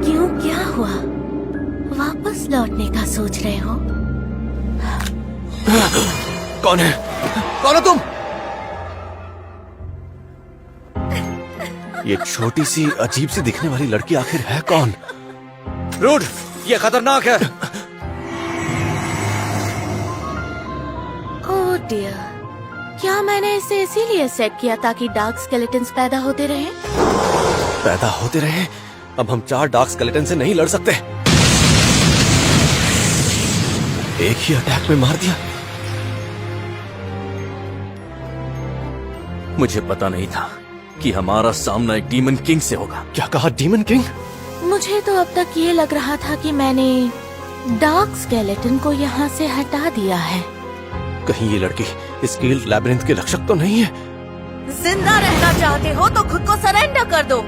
क्यों, क्या हुआ? वापस लौटने का सोच रहे हो? कौन है? कौन हो तुम? ये छोटी सी अजीब सी दिखने वाली लड़की आखिर है कौन? रूड, ये खतरनाक है। ओह डियर, क्या मैंने इसे इसीलिए सेट किया ताकि डार्क स्केलेटन्स पैदा होते रहे? पैदा होते रहे? अब हम 4 डार्क स्केलेटन से नहीं लड़ सकते। एक ही अटैक में मार दिया। मुझे पता नहीं था कि हमारा सामना एक डीमन किंग से होगा। क्या कहा, डीमन किंग? मुझे तो अब तक ये लग रहा था कि मैंने डार्क स्केलेटन को यहाँ से हटा दिया है। कहीं ये लड़की स्केल्ड लैबिरिंथ के रक्षक तो नहीं है? जिंदा रहना चाहते हो तो खुद को सरेंडर कर दो।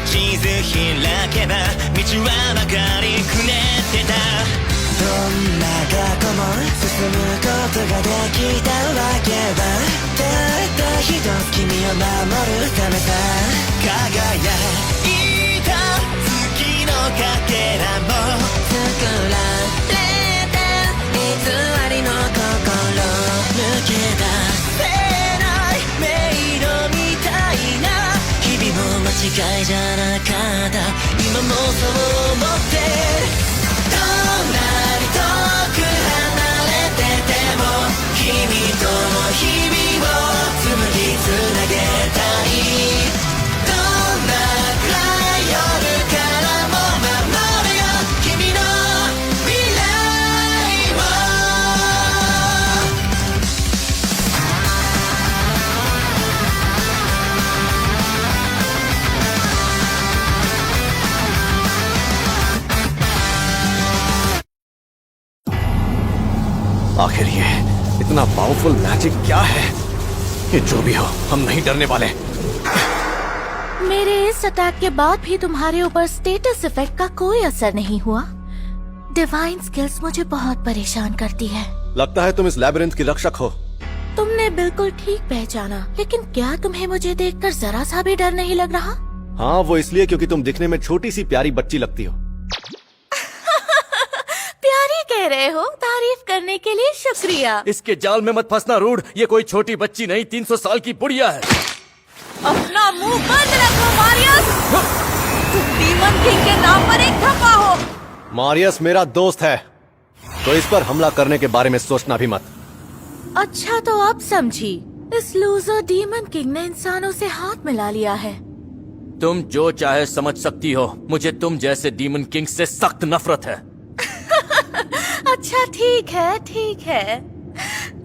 地図開けば道はばかりくねってた。どんな過去も進むことができたわけだ。たった一つ君を守るためさ。輝いた月のかけらも作られた偽りの心抜け出せない迷路みたいな間違いじゃなかった。今もそう思ってどんなに遠く離れてても君との日々を紡ぎつなげたい。どんな暗い夜からも守るよ君の未来を。आखिर ये इतना पावरफुल मैजिक क्या है? ये जो भी हो, हम नहीं डरने वाले। मेरे इस अटैक के बाद भी तुम्हारे ऊपर स्टेटस इफेक्ट का कोई असर नहीं हुआ। डिवाइन स्किल्स मुझे बहुत परेशान करती है। लगता है तुम इस लैबिरिंथ की रक्षक हो। तुमने बिल्कुल ठीक पहचाना, लेकिन क्या तुम्हें मुझे देखकर जरा सा भी डर नहीं लग रहा? हाँ, वो इसलिए क्योंकि तुम दिखने में छोटी सी प्यारी बच्ची लगती हो। प्यारी कह रहे हो? तारीफ करने के लिए शुक्रिया। इसके जाल में मत फंसना रूड, ये कोई छोटी बच्ची नहीं, 300 साल की बुढ़िया है। अपना मुंह बंद रखो मारियस। तुम डीमन किंग के नाम पर एक धब्बा हो। मारियस मेरा दोस्त है, तो इस पर हमला करने के बारे में सोचना भी मत। अच्छा तो अब समझी, इस लूजर डीमन किंग ने इंसानों से हाथ मिला लिया है। तुम जो चाहे समझ सकती हो, मुझे तुम जैसे डीमन किंग से सख्त नफरत है। अच्छा ठीक है,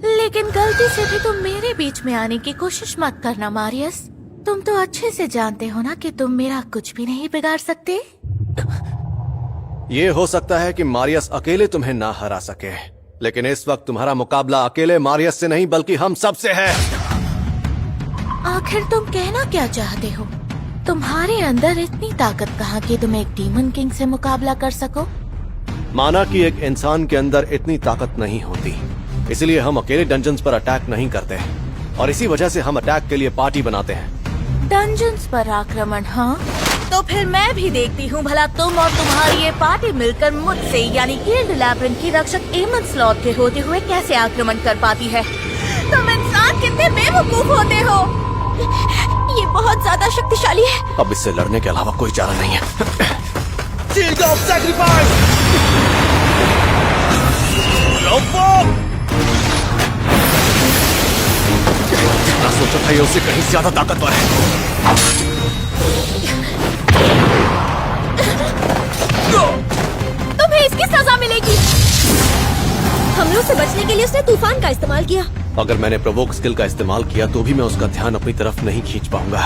लेकिन गलती से भी तुम मेरे बीच में आने की कोशिश मत करना मारियस। तुम तो अच्छे से जानते हो ना कि तुम मेरा कुछ भी नहीं बिगाड़ सकते। ये हो सकता है कि मारियस अकेले तुम्हें ना हरा सके, लेकिन इस वक्त तुम्हारा मुकाबला अकेले मारियस से नहीं बल्कि हम सब से है। आखिर तुम कहना क्या चाहते हो? तुम्हारे अंदर इतनी ताकत कहाँ कि तुम एक डीमन किंग से मुकाबला कर सको? माना कि एक इंसान के अंदर इतनी ताकत नहीं होती, इसलिए हम अकेले डंजन्स पर अटैक नहीं करते, और इसी वजह से हम अटैक के लिए पार्टी बनाते हैं। डंजन्स पर आक्रमण? हाँ, तो फिर मैं भी देखती हूँ भला तुम और तुम्हारी ये पार्टी मिलकर मुझसे यानी गिल्ड लैबिरिंथ की रक्षक एमन स्लॉथ के होते हुए कैसे आक्रमण कर पाती है। तुम इंसान कितने बेवकूफ होते हो। ये बहुत ज्यादा शक्तिशाली है। अब इससे लड़ने के अलावा कोई चारा नहीं है। Shield of sacrifice! जितना सोचा था ये उससे कहीं ज्यादा ताकतवर है। तुम्हें इसकी सजा मिलेगी। हमलों से बचने के लिए उसने तूफान का इस्तेमाल किया। अगर मैंने प्रोवोक स्किल का इस्तेमाल किया तो भी मैं उसका ध्यान अपनी तरफ नहीं खींच पाऊंगा।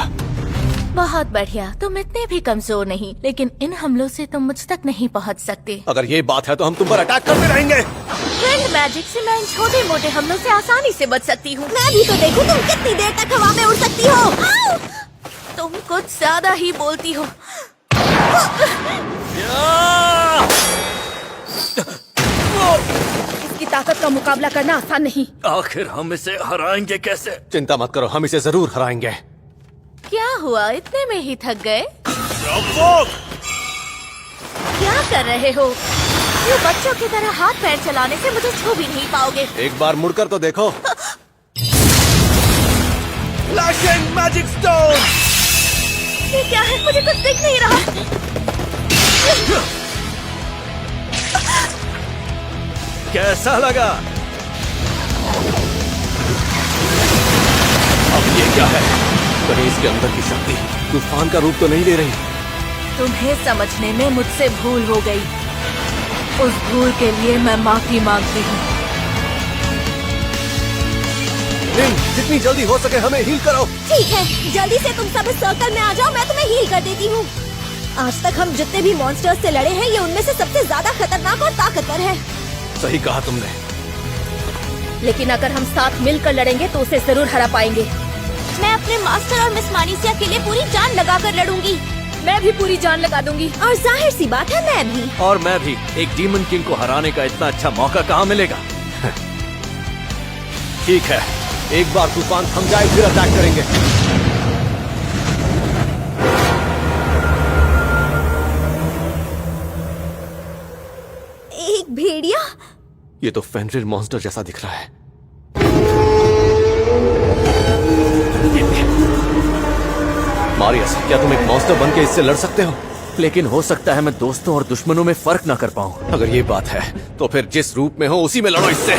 बहुत बढ़िया। तुम इतने भी कमजोर नहीं, लेकिन इन हमलों से तुम मुझ तक नहीं पहुंच सकते। अगर ये बात है तो हम तुम पर अटैक करते रहेंगे। विंड मैजिक से मैं इन छोटे मोटे हमलों से आसानी से बच सकती हूँ। मैं भी तो देखूं तुम कितनी देर तक हवा में उड़ सकती हो। आओ! तुम कुछ ज्यादा ही बोलती हो। इसकी ताकत का मुकाबला करना आसान नहीं। आखिर हम इसे हराएंगे कैसे? चिंता मत करो, हम इसे जरूर हराएंगे। क्या हुआ, इतने में ही थक गए? क्या कर रहे हो? ये बच्चों की तरह हाथ पैर चलाने से मुझे छू भी नहीं पाओगे। एक बार मुड़कर तो देखो। Flashing magic stone. ये क्या है? मुझे कुछ दिख नहीं रहा। कैसा लगा? अब ये क्या है? कहीं इसके अंदर की शक्ति तूफान का रूप तो नहीं ले रही? तुम्हें समझने में मुझसे भूल हो गई। उस भूल के लिए मैं माफी मांगती हूँ। जितनी जल्दी हो सके हमें हील करो। ठीक है, जल्दी से तुम सब इस सर्कल में आ जाओ, मैं तुम्हें हील कर देती हूँ। आज तक हम जितने भी मॉन्स्टर्स से लड़े हैं, ये उनमें से सबसे ज्यादा खतरनाक और ताकतवर है। सही कहा तुमने। लेकिन अगर हम साथ मिलकर लड़ेंगे तो उसे जरूर हरा पाएंगे। मैं अपने मास्टर और मिस मानिसिया के लिए पूरी जान लगाकर लड़ूंगी। मैं भी पूरी जान लगा दूंगी। और जाहिर सी बात है, मैं भी। और मैं भी। एक डीमन किंग को हराने का इतना अच्छा मौका कहाँ मिलेगा? ठीक है, एक बार तूफान थम जाए फिर अटैक करेंगे। एक भेड़िया? ये तो फेनरिर मॉन्स्टर जैसा दिख रहा है। मारियस, क्या तुम एक मॉन्स्टर बन के इससे लड़ सकते हो? लेकिन हो सकता है मैं दोस्तों और दुश्मनों में फर्क ना कर पाऊं। अगर ये बात है तो फिर जिस रूप में हो उसी में लड़ो इससे।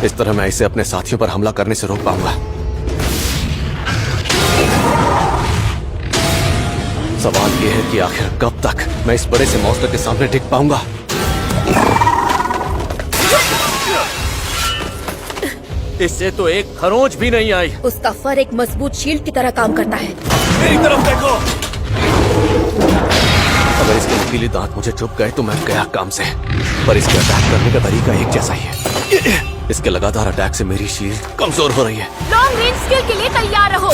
इस तरह मैं इसे अपने साथियों पर हमला करने से रोक पाऊंगा। सवाल ये है कि आखिर कब तक मैं इस बड़े से मॉन्स्टर के सामने टिक पाऊंगा। इससे तो एक खरोंच भी नहीं आई। उसका फर एक मजबूत शील्ड की तरह काम करता है। मेरी तरफ देखो। अगर इसके नुकीले दांत मुझे चुभ गए तो मैं गया काम से। पर इसके अटैक करने का तरीका एक जैसा ही है। इसके लगातार अटैक से मेरी शील्ड कमजोर हो रही है। लॉन्ग रेंज स्किल के लिए तैयार रहो।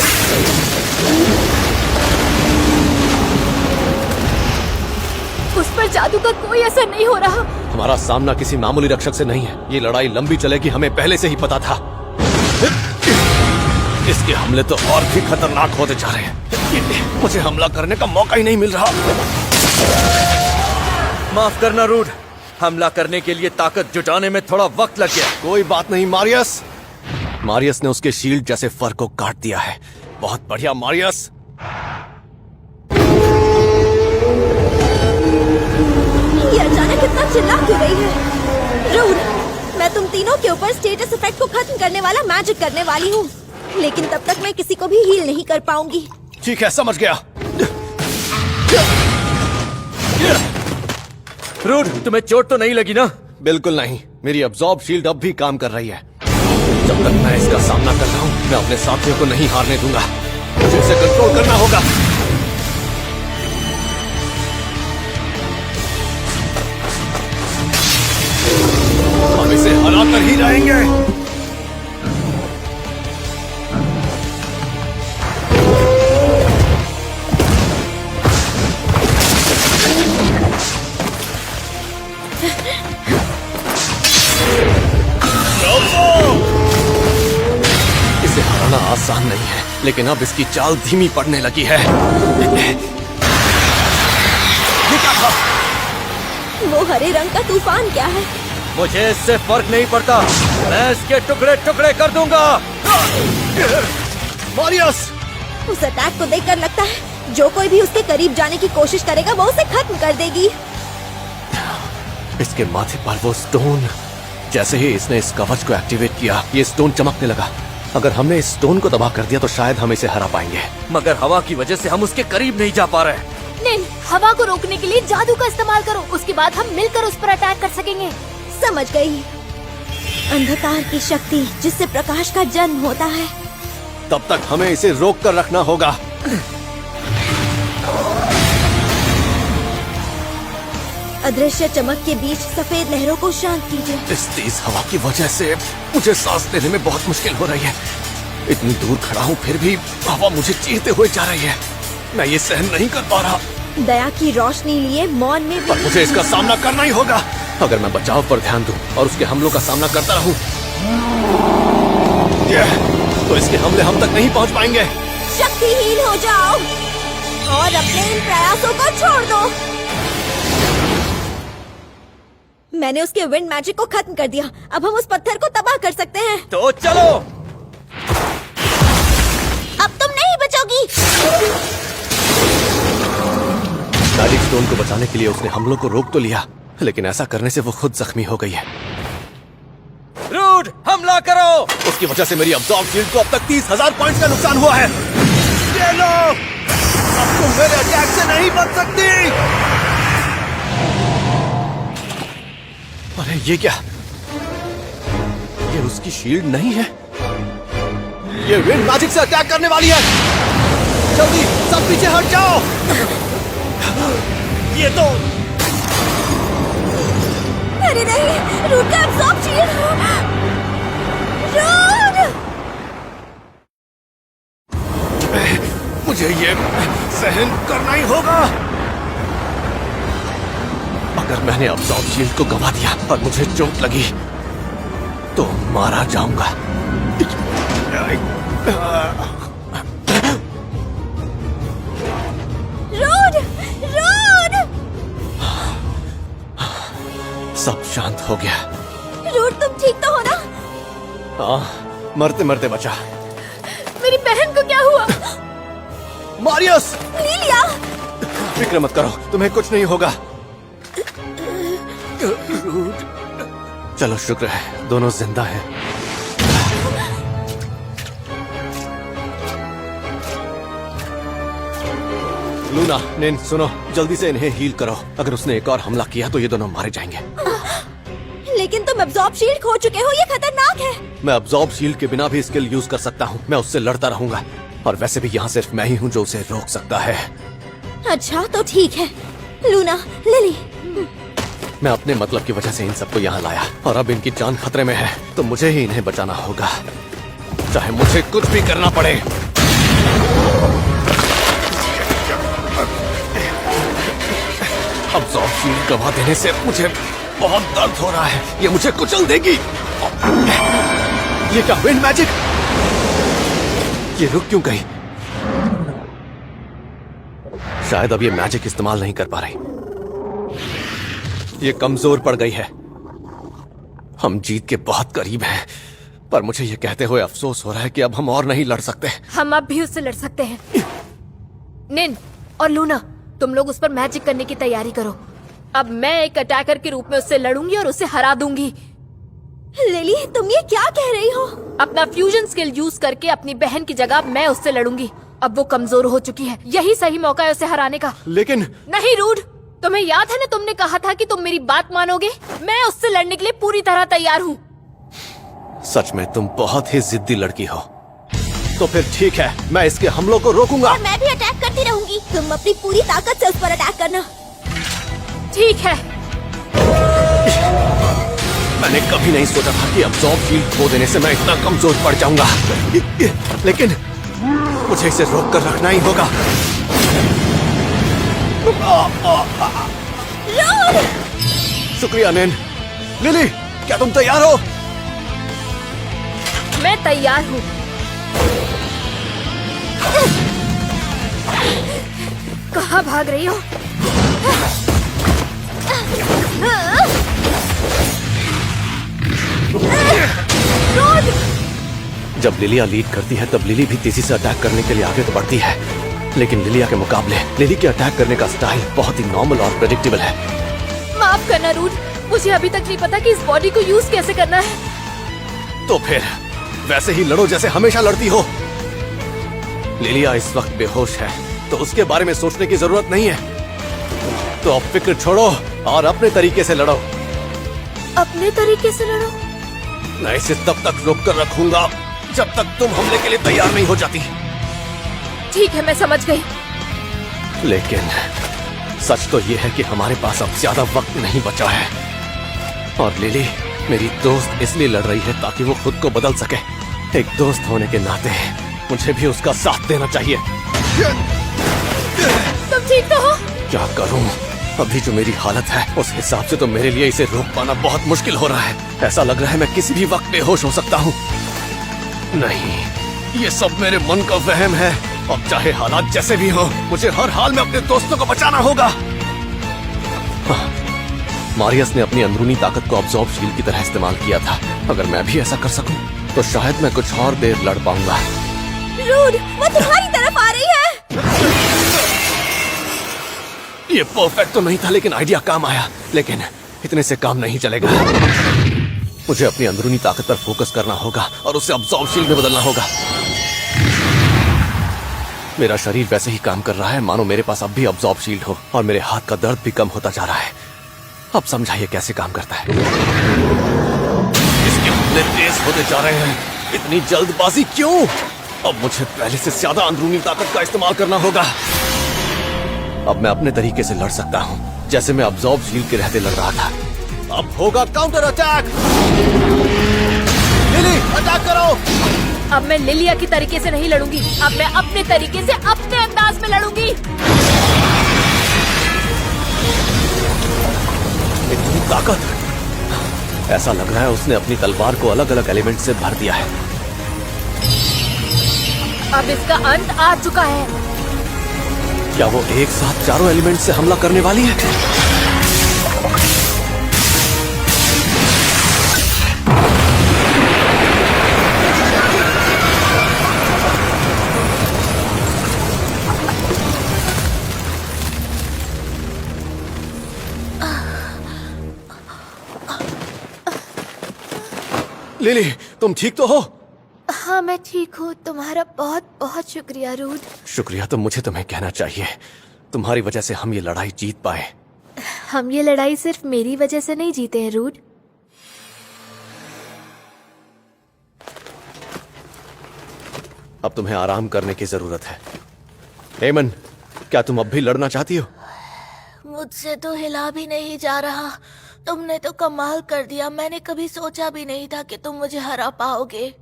उस पर जादू का कोई असर नहीं हो रहा। हमारा सामना किसी मामूली रक्षक से नहीं है। ये लड़ाई लंबी चलेगी, हमें पहले से ही पता था। इसके हमले तो और भी खतरनाक होते जा रहे हैं। मुझे हमला करने का मौका ही नहीं मिल रहा। माफ करना रूड, हमला करने के लिए ताकत जुटाने में थोड़ा वक्त लग गया। कोई बात नहीं मारियस। मारियस ने उसके शील्ड जैसे फर को काट दिया है। बहुत बढ़िया मारियस। ये अचानक इतना चिल्ला क्यों रही है? रूड, मैं तुम तीनों के ऊपर स्टेटस इफेक्ट को खत्म करने वाला मैजिक करने वाली हूँ, लेकिन तब तक मैं किसी को भी हील नहीं कर पाऊंगी। ठीक है, समझ गया। रूड, तुम्हें चोट तो नहीं लगी ना? बिल्कुल नहीं। मेरी अब्जॉर्ब शील्ड अब भी काम कर रही है। जब तक मैं इसका सामना कर रहा हूँ, मैं अपने साथियों को नहीं हारने दूंगा। मुझे इसे कंट्रोल करना होगा। हम इसे हरा कर ही रहेंगे। इसे हराना आसान नहीं है, लेकिन अब इसकी चाल धीमी पड़ने लगी है। ये क्या था? वो हरे रंग का तूफान क्या है? मुझे इससे फर्क नहीं पड़ता। मैं इसके टुकड़े टुकड़े कर दूंगा। मारियस! उस अटैक को देखकर लगता है जो कोई भी उसके करीब जाने की कोशिश करेगा वो उसे खत्म कर देगी। इसके माथे पर वो स्टोन। जैसे ही इसने इस कवच को एक्टिवेट किया, ये स्टोन चमकने लगा। अगर हमने इस स्टोन को तबाह कर दिया तो शायद हम इसे हरा पाएंगे। मगर हवा की वजह से हम उसके करीब नहीं जा पा रहे। निन, हवा को रोकने के लिए जादू का इस्तेमाल करो। उसके बाद हम मिलकर उस पर अटैक कर सकेंगे। समझ गई। अंधकार की शक्ति जिससे प्रकाश का जन्म होता है, तब तक हमें इसे रोक कर रखना होगा। अदृश्य चमक के बीच सफेद लहरों को शांत कीजिए। इस तेज हवा की वजह से मुझे सांस लेने में बहुत मुश्किल हो रही है। इतनी दूर खड़ा हूँ फिर भी हवा मुझे चीरते हुए जा रही है। मैं ये सहन नहीं कर पा रहा। दया की रोशनी लिए मौन में पर मुझे इसका सामना करना ही होगा। अगर मैं बचाव पर ध्यान दूं और उसके हमलों का सामना करता रहूं, तो इसके हमले हम तक नहीं पहुंच पाएंगे। शक्तिहीन हो जाओ और अपने इन प्रयासों को छोड़ दो। मैंने उसके विंड मैजिक को खत्म कर दिया। अब हम उस पत्थर को तबाह कर सकते हैं। तो चलो। अब तुम नहीं बचोगी। मैजिक स्टोन को बचाने के लिए उसने हमलों को रोक तो लिया, लेकिन ऐसा करने से वो खुद जख्मी हो गई है। रूड, हमला करो। उसकी वजह से मेरी अब्जॉर्ब शील्ड को अब तक 30,000 पॉइंट्स का नुकसान हुआ है। ये लो, अब तुम मेरे अटैक से नहीं बच सकती। अरे ये क्या? ये उसकी शील्ड नहीं है। ये विंड मैजिक से अटैक करने वाली है। जल्दी सब पीछे हट जाओ। ये तो अरे नहीं, रूट का अब्सॉर्ब शील्ड। रूट! मुझे ये सहन करना ही होगा। अगर मैंने अब्सॉर्ब शील्ड को गंवा दिया और मुझे चोट लगी तो मारा जाऊंगा। रूट! रूट! सब शांत हो गया। रूट, तुम ठीक तो हो ना? हाँ, मरते मरते बचा। मेरी बहन को क्या हुआ? मारियस! लिलिया! फिक्र मत करो, तुम्हें कुछ नहीं होगा। चलो शुक्र है दोनों जिंदा हैं। लूना, नेन, सुनो, जल्दी से इन्हें हील करो। अगर उसने एक और हमला किया तो ये दोनों मारे जाएंगे। लेकिन तुम अब्सॉर्ब शील्ड खो चुके हो, ये खतरनाक है। मैं अब्सॉर्ब शील्ड के बिना भी स्किल यूज कर सकता हूँ। मैं उससे लड़ता रहूंगा और वैसे भी यहाँ सिर्फ मैं ही हूँ जो उसे रोक सकता है। अच्छा तो ठीक है। लूना, लिली, मैं अपने मतलब की वजह से इन सबको यहाँ लाया और अब इनकी जान खतरे में है तो मुझे ही इन्हें बचाना होगा, चाहे मुझे कुछ भी करना पड़े। अब्सॉर्ब शील्ड गवा देने से मुझे बहुत दर्द हो रहा है। ये मुझे कुचल देगी। ये क्या विंड मैजिक? ये रुक क्यों गई? शायद अब ये मैजिक इस्तेमाल नहीं कर पा रही। ये कमजोर पड़ गई है। हम जीत के बहुत करीब हैं, पर मुझे ये कहते हुए अफसोस हो रहा है कि अब हम और नहीं लड़ सकते। हम अब भी उससे लड़ सकते हैं। निन और लूना, तुम लोग उस पर मैजिक करने की तैयारी करो। अब मैं एक अटैकर के रूप में उससे लड़ूंगी और उसे हरा दूंगी। लिली, तुम ये क्या कह रही हो? अपना फ्यूजन स्किल यूज करके अपनी बहन की जगह मैं उससे लड़ूंगी। अब वो कमजोर हो चुकी है, यही सही मौका है उसे हराने का। लेकिन नहीं रूड, तुम्हें याद है ना, तुमने कहा था कि तुम मेरी बात मानोगे। मैं उससे लड़ने के लिए पूरी तरह तैयार हूँ। सच में तुम बहुत ही जिद्दी लड़की हो। तो फिर ठीक है, मैं इसके हमलों को रोकूंगा। मैं भी अटैक करती रहूंगी। तुम अपनी पूरी ताकत से उस पर अटैक करना। ठीक है। मैंने कभी नहीं सोचा था कि अब्सॉर्ब शील्ड खो देने से मैं इतना कमजोर पड़ जाऊंगा, लेकिन मुझे इसे रोक कर रखना ही होगा। शुक्रिया नैन। लिली, क्या तुम तैयार हो? मैं तैयार हूँ। कहाँ भाग रही हो? जब लिलिया लीड करती है तब लिली भी तेजी से अटैक करने के लिए आगे तो बढ़ती है, लेकिन लिलिया के मुकाबले लिली के अटैक करने का स्टाइल बहुत ही नॉर्मल और प्रेडिक्टेबल है। माफ करना रूड, मुझे अभी तक नहीं पता कि इस बॉडी को यूज कैसे करना है। तो फिर वैसे ही लड़ो जैसे हमेशा लड़ती हो। लिलिया इस वक्त बेहोश है तो उसके बारे में सोचने की जरूरत नहीं है। तो अब फिक्र छोड़ो और अपने तरीके से लड़ो। अपने तरीके से लड़ो? मैं इसे तब तक रोक कर रखूंगा जब तक तुम हमले के लिए तैयार नहीं हो जाती। ठीक है, मैं समझ गई। लेकिन सच तो ये है कि हमारे पास अब ज्यादा वक्त नहीं बचा है। और लिली मेरी दोस्त इसलिए लड़ रही है ताकि वो खुद को बदल सके। एक दोस्त होने के नाते मुझे भी उसका साथ देना चाहिए। तुम ठीक तो हो? क्या करूं? अभी जो मेरी हालत है उस हिसाब से तो मेरे लिए इसे रोक पाना बहुत मुश्किल हो रहा है। ऐसा लग रहा है मैं किसी भी वक्त बेहोश हो सकता हूँ। नहीं, ये सब मेरे मन का वहम है। अब चाहे हालात जैसे भी हो, मुझे हर हाल में अपने दोस्तों को बचाना होगा। मारियस ने अपनी अंदरूनी ताकत को अब्जॉर्बशील की तरह इस्तेमाल किया था। अगर मैं भी ऐसा कर सकूं, तो शायद मैं कुछ और देर लड़ पाऊंगा। रूड, वो तुम्हारी तरफ आ रही है। ये परफेक्ट तो नहीं था, लेकिन आइडिया काम आया। लेकिन इतने से काम नहीं चलेगा। मुझे अपनी अंदरूनी ताकत पर फोकस करना होगा और उसे अब्जॉर्बशील में बदलना होगा। मेरा शरीर वैसे ही काम कर रहा है मानो मेरे पास अब भी अब्जॉर्बशील हो, और मेरे हाथ का दर्द भी कम होता जा रहा है। अब समझाइए कैसे काम करता है। इसके हमले तेज होते जा रहे हैं। इतनी जल्दबाजी क्यों? अब मुझे पहले से ज्यादा अंदरूनी ताकत का इस्तेमाल करना होगा। अब मैं अपने तरीके से लड़ सकता हूँ, जैसे मैं अब्जॉर्बशील के रहते लड़ रहा था। अब होगा काउंटर अटैक। लिली, अटैक करो। अब मैं लिलिया की तरीके से नहीं लड़ूंगी। अब मैं अपने तरीके से, अपने अंदाज में लड़ूंगी। इतनी ताकत! ऐसा लग रहा है उसने अपनी तलवार को अलग अलग एलिमेंट से भर दिया है। अब इसका अंत आ चुका है। क्या वो एक साथ चारों एलिमेंट से हमला करने वाली है? लिली, तुम ठीक तो हो? हाँ, मैं ठीक हूँ। तुम्हारा बहुत बहुत शुक्रिया रूड। शुक्रिया तो मुझे तुम्हें कहना चाहिए। तुम्हारी वजह से हम ये लड़ाई जीत पाए। हम ये लड़ाई सिर्फ मेरी वजह से नहीं जीते हैं रूड। अब तुम्हें आराम करने की जरूरत है। एमन, क्या तुम अब भी लड़ना चाहती हो? मुझसे तो हिला भी नहीं जा रहा। तुमने तो कमाल कर दिया। मैंने कभी सोचा भी नहीं था कि तुम मुझे हरा पाओगे।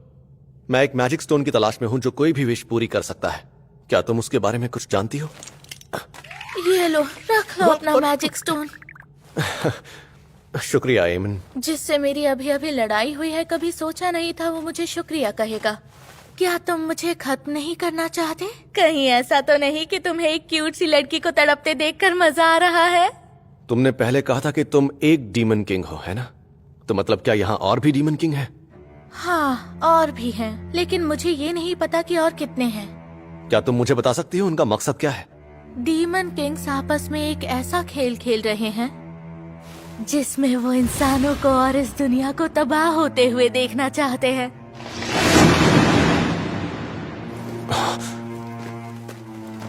मैं एक मैजिक स्टोन की तलाश में हूं जो कोई भी विश पूरी कर सकता है। क्या तुम उसके बारे में कुछ जानती हो? ये लो, रख लो अपना मैजिक स्टोन। शुक्रिया एमन। जिससे मेरी अभी अभी लड़ाई हुई है, कभी सोचा नहीं था वो मुझे शुक्रिया कहेगा। क्या तुम मुझे खत्म नहीं करना चाहते? कहीं ऐसा तो नहीं कि तुम्हें एक क्यूट सी लड़की को तड़पते देखकर मजा आ रहा है? तुमने पहले कहा था कि तुम एक डीमन किंग हो, है ना? तो मतलब क्या यहाँ और भी डीमन किंग है? हाँ, और भी हैं, लेकिन मुझे ये नहीं पता कि और कितने हैं। क्या तुम मुझे बता सकती हो उनका मकसद क्या है? डीमन किंग्स आपस में एक ऐसा खेल खेल रहे हैं जिसमें वो इंसानों को और इस दुनिया को तबाह होते हुए देखना चाहते हैं।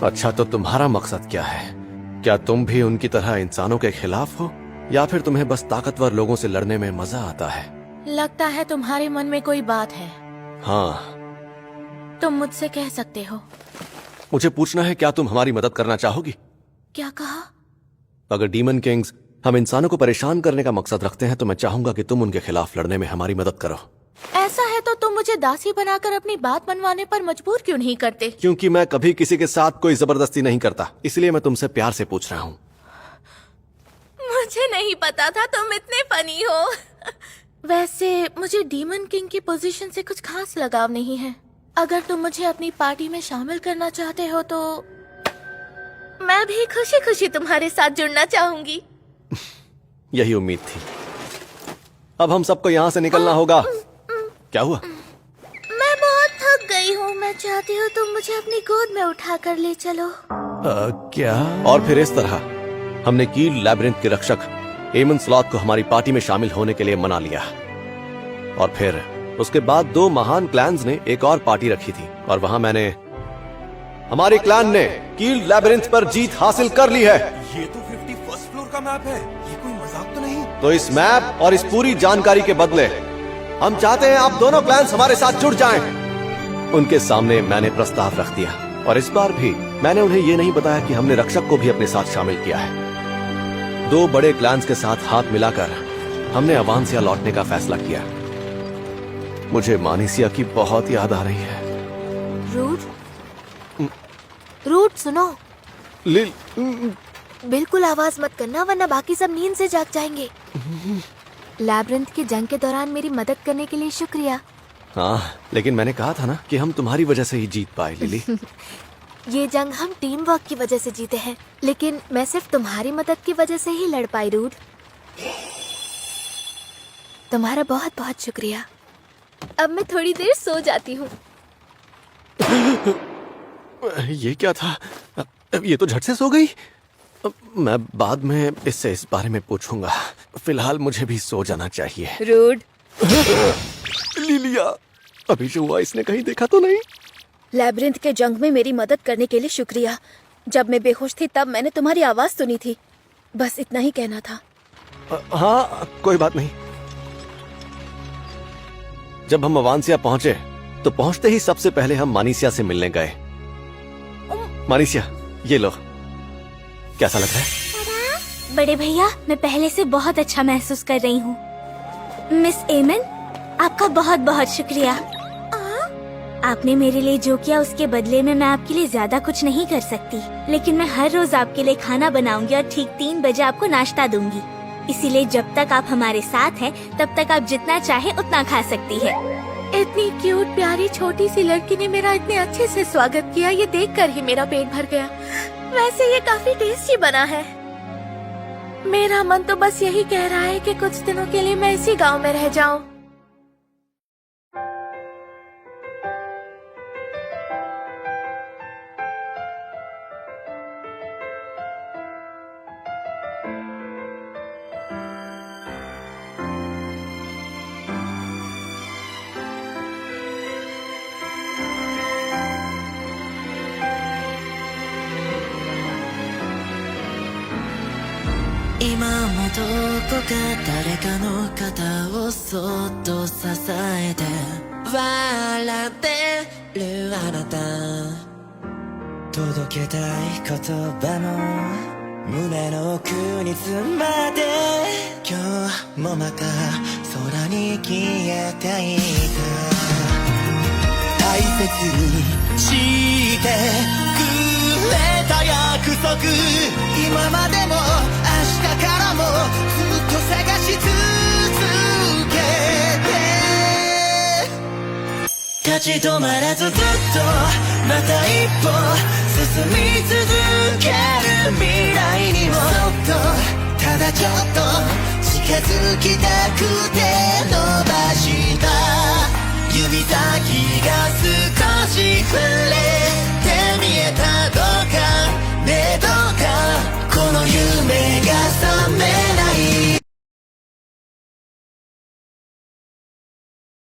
अच्छा, तो तुम्हारा मकसद क्या है? क्या तुम भी उनकी तरह इंसानों के खिलाफ हो, या फिर तुम्हें बस ताकतवर लोगों से लड़ने में मजा आता है? लगता है तुम्हारे मन में कोई बात है। हाँ, तुम मुझसे कह सकते हो। मुझे पूछना है, क्या तुम हमारी मदद करना चाहोगी? क्या कहा? अगर डीमन किंग्स हम इंसानों को परेशान करने का मकसद रखते हैं, तो मैं चाहूंगा कि तुम उनके खिलाफ लड़ने में हमारी मदद करो। ऐसा है तो तुम मुझे दासी बनाकर अपनी बात मनवाने पर मजबूर क्यों नहीं करते? क्योंकि मैं कभी किसी के साथ कोई जबरदस्ती नहीं करता, इसलिए मैं तुमसे प्यार से पूछ रहा हूँ। मुझे नहीं पता था तुम इतने फनी हो। वैसे मुझे डीमन किंग की पोजीशन से कुछ खास लगाव नहीं है। अगर तुम मुझे अपनी पार्टी में शामिल करना चाहते हो तो मैं भी खुशी खुशी तुम्हारे साथ जुड़ना चाहूंगी। यही उम्मीद थी। अब हम सबको यहाँ से निकलना होगा। क्या हुआ? मैं बहुत थक गई हूँ। मैं चाहती हूँ तुम मुझे अपनी गोद में उठा कर ले चलो। क्या? और फिर इस तरह हमने कील लैबिरिंथ के रक्षक एमन स्लॉथ को हमारी पार्टी में शामिल होने के लिए मना लिया। और फिर उसके बाद दो महान क्लैंस ने एक और पार्टी रखी थी, और वहां हमारे क्लैन ने कील लैबिरिंथ पर जीत हासिल कर ली है। ये तो 51st फ्लोर का मैप है। ये कोई मजाक तो नहीं? तो इस मैप और इस पूरी जानकारी के बदले हम चाहते हैं आप दोनों क्लैंस हमारे साथ जुड़ जाएं। उनके सामने मैंने प्रस्ताव रख दिया और इस बार भी मैंने उन्हें ये नहीं बताया कि हमने रक्षक को भी अपने साथ शामिल किया है। 2 बड़े क्लैंस के साथ हाथ मिलाकर हमने अवांसिया लौटने का फैसला किया। मुझे मानिसिया की बहुत याद आ रही है। रूट सुनो, लिल बिल्कुल आवाज मत करना वरना बाकी सब नींद से जाग जाएंगे। लैब्रिंथ की जंग के दौरान मेरी मदद करने के लिए शुक्रिया। हाँ, लेकिन मैंने कहा था ना कि हम तुम्हारी वजह से ही जीत पाए लिली। ये जंग हम टीम वर्क की वजह से जीते हैं, लेकिन मैं सिर्फ तुम्हारी मदद की वजह से ही लड़ पाई रूट। तुम्हारा बहुत बहुत शुक्रिया। अब मैं थोड़ी देर सो जाती हूँ। ये क्या था? ये तो झट से सो गई। मैं बाद में इससे इस बारे में पूछूंगा। फिलहाल मुझे भी सो जाना चाहिए। रूड। लिलिया, अभी जो हुआ इसने कहीं देखा तो नहीं? लैब्रिंथ के जंग में मेरी मदद करने के लिए शुक्रिया। जब मैं बेहोश थी तब मैंने तुम्हारी आवाज सुनी थी। बस इतना ही कहना था। हाँ, कोई बात नहीं। जब हम अवांसिया पहुंचे तो पहुंचते ही सबसे पहले हम मानिसिया से मिलने गए। मानिसिया, ये लो। कैसा लग रहा है? बड़े भैया, मैं पहले से बहुत अच्छा महसूस कर रही हूँ। मिस एमन, आपका बहुत बहुत शुक्रिया। आपने मेरे लिए जो किया उसके बदले में मैं आपके लिए ज्यादा कुछ नहीं कर सकती, लेकिन मैं हर रोज आपके लिए खाना बनाऊंगी और ठीक 3 बजे आपको नाश्ता दूंगी। इसीलिए जब तक आप हमारे साथ हैं, तब तक आप जितना चाहे उतना खा सकती है। इतनी क्यूट प्यारी छोटी सी लड़की ने मेरा इतने अच्छे से स्वागत किया, ये देखकर ही मेरा पेट भर गया। वैसे ये काफी टेस्टी बना है। मेरा मन तो बस यही कह रहा है कि कुछ दिनों के लिए मैं इसी गांव में रह जाऊं।今もどこか誰かの肩をそっと支えて笑ってるあなた届けたい言葉も胸の奥に詰まって今日もまた空に消えていた大切にしてくれた約束今までも明日からもずっと探し続けて立ち止まらずずっとまた一歩進み続ける未来にもそっとただちょっと近づきたくて伸ばした指先が少し触れて見えたどうかねえどうかこの夢が覚め